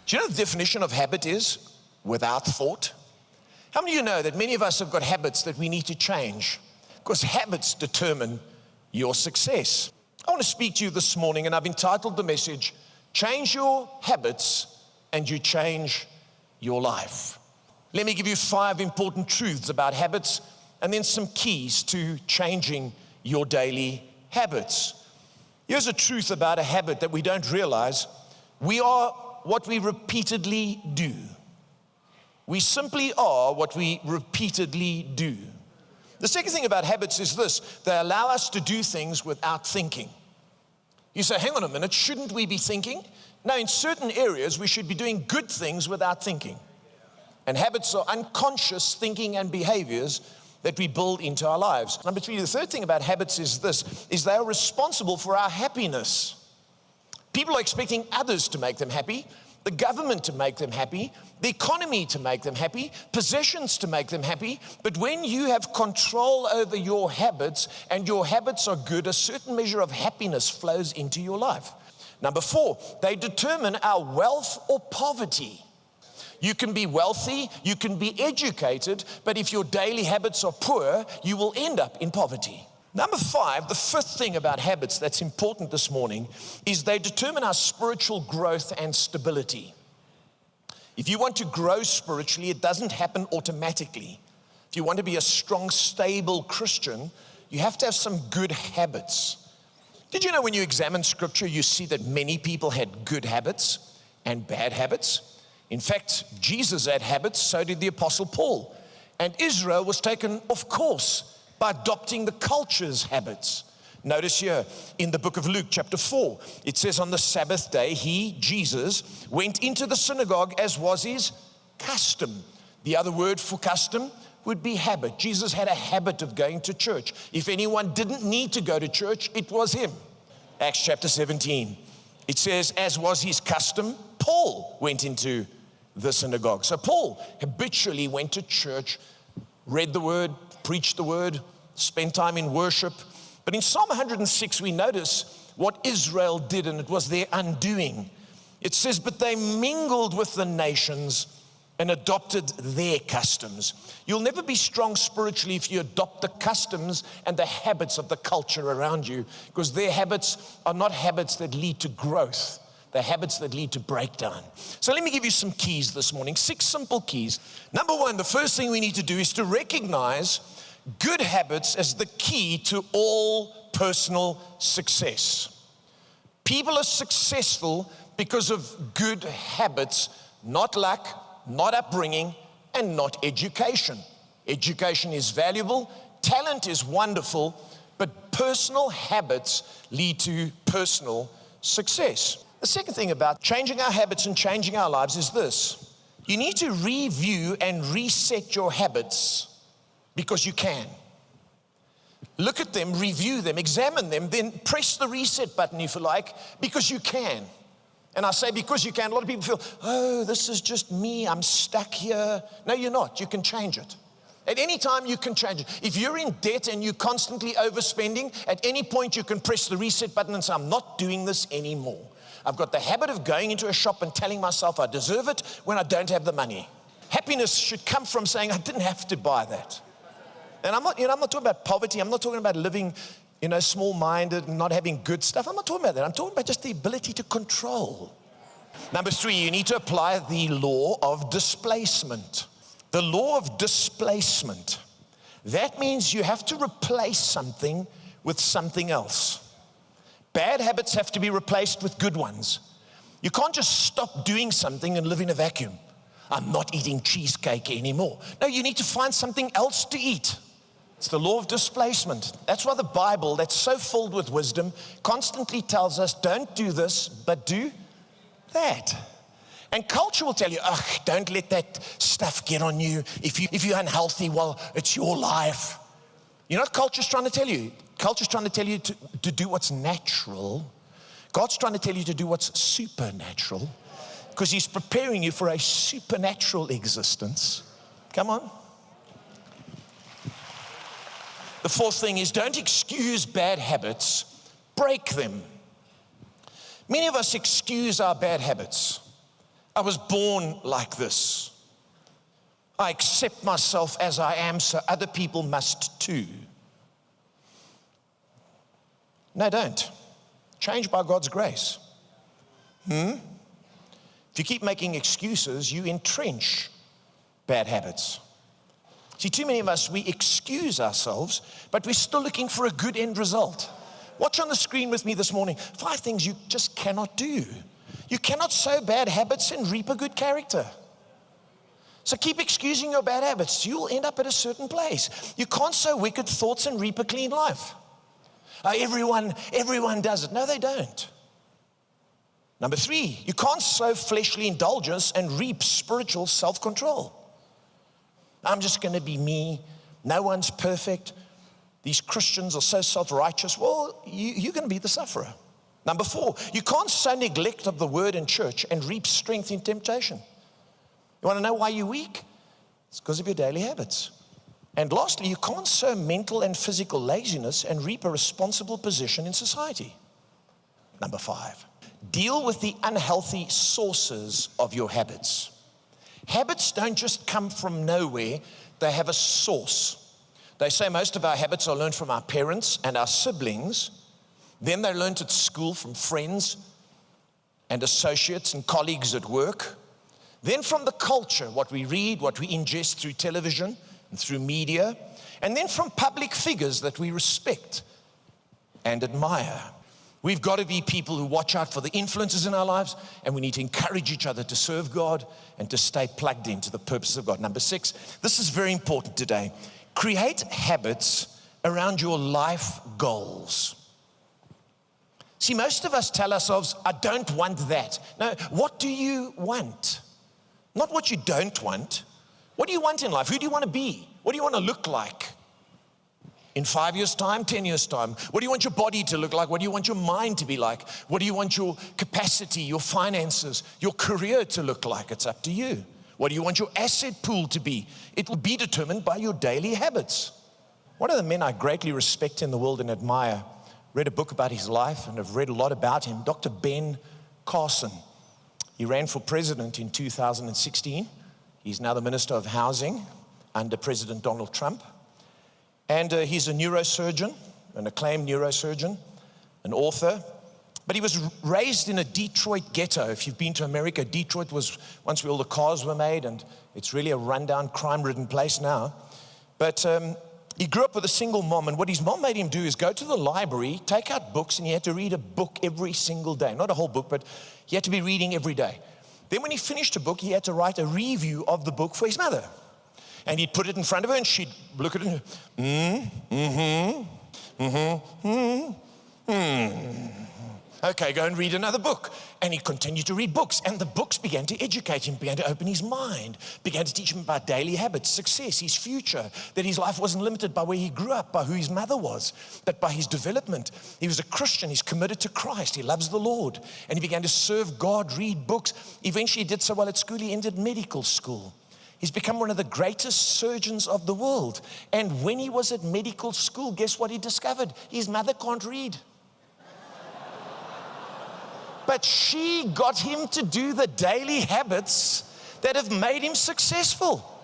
Do you know the definition of habit is? Without thought. How many of you know that many of us have got habits that we need to change? Because habits determine your success. I want to speak to you this morning, and I've entitled the message, Change Your Habits and You Change Your Life. Let me give you 5 important truths about habits and then some keys to changing your daily habits. Here's a truth about a habit that we don't realize. We are what we repeatedly do. We simply are what we repeatedly do. The second thing about habits is this: they allow us to do things without thinking. You say, hang on a minute, shouldn't we be thinking? No, in certain areas we should be doing good things without thinking. And habits are unconscious thinking and behaviors that we build into our lives. Number 3, the third thing about habits is this, is they are responsible for our happiness. People are expecting others to make them happy, the government to make them happy, the economy to make them happy, possessions to make them happy. But when you have control over your habits and your habits are good, a certain measure of happiness flows into your life. Number 4, they determine our wealth or poverty. You can be wealthy, you can be educated, but if your daily habits are poor, you will end up in poverty. Number 5, the 5th thing about habits that's important this morning is they determine our spiritual growth and stability. If you want to grow spiritually, it doesn't happen automatically. If you want to be a strong, stable Christian, you have to have some good habits. Did you know when you examine Scripture, you see that many people had good habits and bad habits? In fact, Jesus had habits, so did the Apostle Paul. And Israel was taken off course by adopting the culture's habits. Notice here in the book of Luke, chapter 4, it says on the Sabbath day, he, Jesus, went into the synagogue as was his custom. The other word for custom would be habit. Jesus had a habit of going to church. If anyone didn't need to go to church, it was him. Acts chapter 17, it says, as was his custom, Paul went into the synagogue. So Paul habitually went to church, read the word, preached the word, spent time in worship. But in Psalm 106, we notice what Israel did, and it was their undoing. It says, but they mingled with the nations and adopted their customs. You'll never be strong spiritually if you adopt the customs and the habits of the culture around you, because their habits are not habits that lead to growth. They're habits that lead to breakdown. So let me give you some keys this morning, 6 simple keys. Number 1, the first thing we need to do is to recognize good habits as the key to all personal success. People are successful because of good habits, not luck, not upbringing, and not education. Education is valuable, talent is wonderful, but personal habits lead to personal success. The second thing about changing our habits and changing our lives is this. You need to review and reset your habits because you can. Look at them, review them, examine them, then press the reset button if you like, because you can. And I say because you can, a lot of people feel, oh, this is just me, I'm stuck here. No, you're not, you can change it. At any time you can change it. If you're in debt and you're constantly overspending, at any point you can press the reset button and say, I'm not doing this anymore. I've got the habit of going into a shop and telling myself I deserve it when I don't have the money. Happiness should come from saying I didn't have to buy that. And I'm not talking about poverty. I'm not talking about living, small-minded and not having good stuff. I'm not talking about that. I'm talking about just the ability to control. Number 3, you need to apply the law of displacement. The law of displacement. That means you have to replace something with something else. Bad habits have to be replaced with good ones. You can't just stop doing something and live in a vacuum. I'm not eating cheesecake anymore. No, you need to find something else to eat. It's the law of displacement. That's why the Bible, that's so filled with wisdom, constantly tells us, don't do this, but do that. And culture will tell you, don't let that stuff get on you. If you're unhealthy, well, it's your life. You know what culture's trying to tell you? Culture's trying to tell you to do what's natural. God's trying to tell you to do what's supernatural, because he's preparing you for a supernatural existence. Come on. The 4th thing is don't excuse bad habits, break them. Many of us excuse our bad habits. I was born like this. I accept myself as I am, so other people must too. No, don't. Change by God's grace. If you keep making excuses, you entrench bad habits. See, too many of us, we excuse ourselves, but we're still looking for a good end result. Watch on the screen with me this morning. 5 things you just cannot do. You cannot sow bad habits and reap a good character. So keep excusing your bad habits. You'll end up at a certain place. You can't sow wicked thoughts and reap a clean life. Everyone does it. No, they don't. Number 3, you can't sow fleshly indulgence and reap spiritual self-control. I'm just going to be me. No one's perfect. These Christians are so self-righteous. Well, you're going to be the sufferer. Number 4, you can't sow neglect of the word in church and reap strength in temptation. You want to know why you're weak? It's because of your daily habits. And lastly, you can't sow mental and physical laziness and reap a responsible position in society. Number 5, deal with the unhealthy sources of your habits. Habits don't just come from nowhere, they have a source. They say most of our habits are learned from our parents and our siblings. Then they're learned at school from friends and associates and colleagues at work. Then from the culture, what we read, what we ingest through television and through media. And then from public figures that we respect and admire. We've got to be people who watch out for the influences in our lives, and we need to encourage each other to serve God and to stay plugged into the purposes of God. Number 6, this is very important today. Create habits around your life goals. See, most of us tell ourselves, I don't want that. No, what do you want? Not what you don't want. What do you want in life? Who do you want to be? What do you want to look like? In 5 years' time, 10 years' time? What do you want your body to look like? What do you want your mind to be like? What do you want your capacity, your finances, your career to look like? It's up to you. What do you want your asset pool to be? It will be determined by your daily habits. One of the men I greatly respect in the world and admire, read a book about his life and have read a lot about him, Dr. Ben Carson. He ran for president in 2016. He's now the Minister of Housing under President Donald Trump. And he's a neurosurgeon, an acclaimed neurosurgeon, an author. But he was raised in a Detroit ghetto. If you've been to America, Detroit was once where all the cars were made, and it's really a rundown, crime-ridden place now. But he grew up with a single mom, and what his mom made him do is go to the library, take out books, and he had to read a book every single day. Not a whole book, but he had to be reading every day. Then when he finished a book, he had to write a review of the book for his mother. And he'd put it in front of her, and she'd look at it and, okay, go and read another book. And he continued to read books, and the books began to educate him, began to open his mind, began to teach him about daily habits, success, his future, that his life wasn't limited by where he grew up, by who his mother was, but by his development. He was a Christian, he's committed to Christ, he loves the Lord, and he began to serve God, read books. Eventually he did so well at school, he entered medical school. He's become one of the greatest surgeons of the world. And when he was at medical school, guess what he discovered? His mother can't read. But she got him to do the daily habits that have made him successful.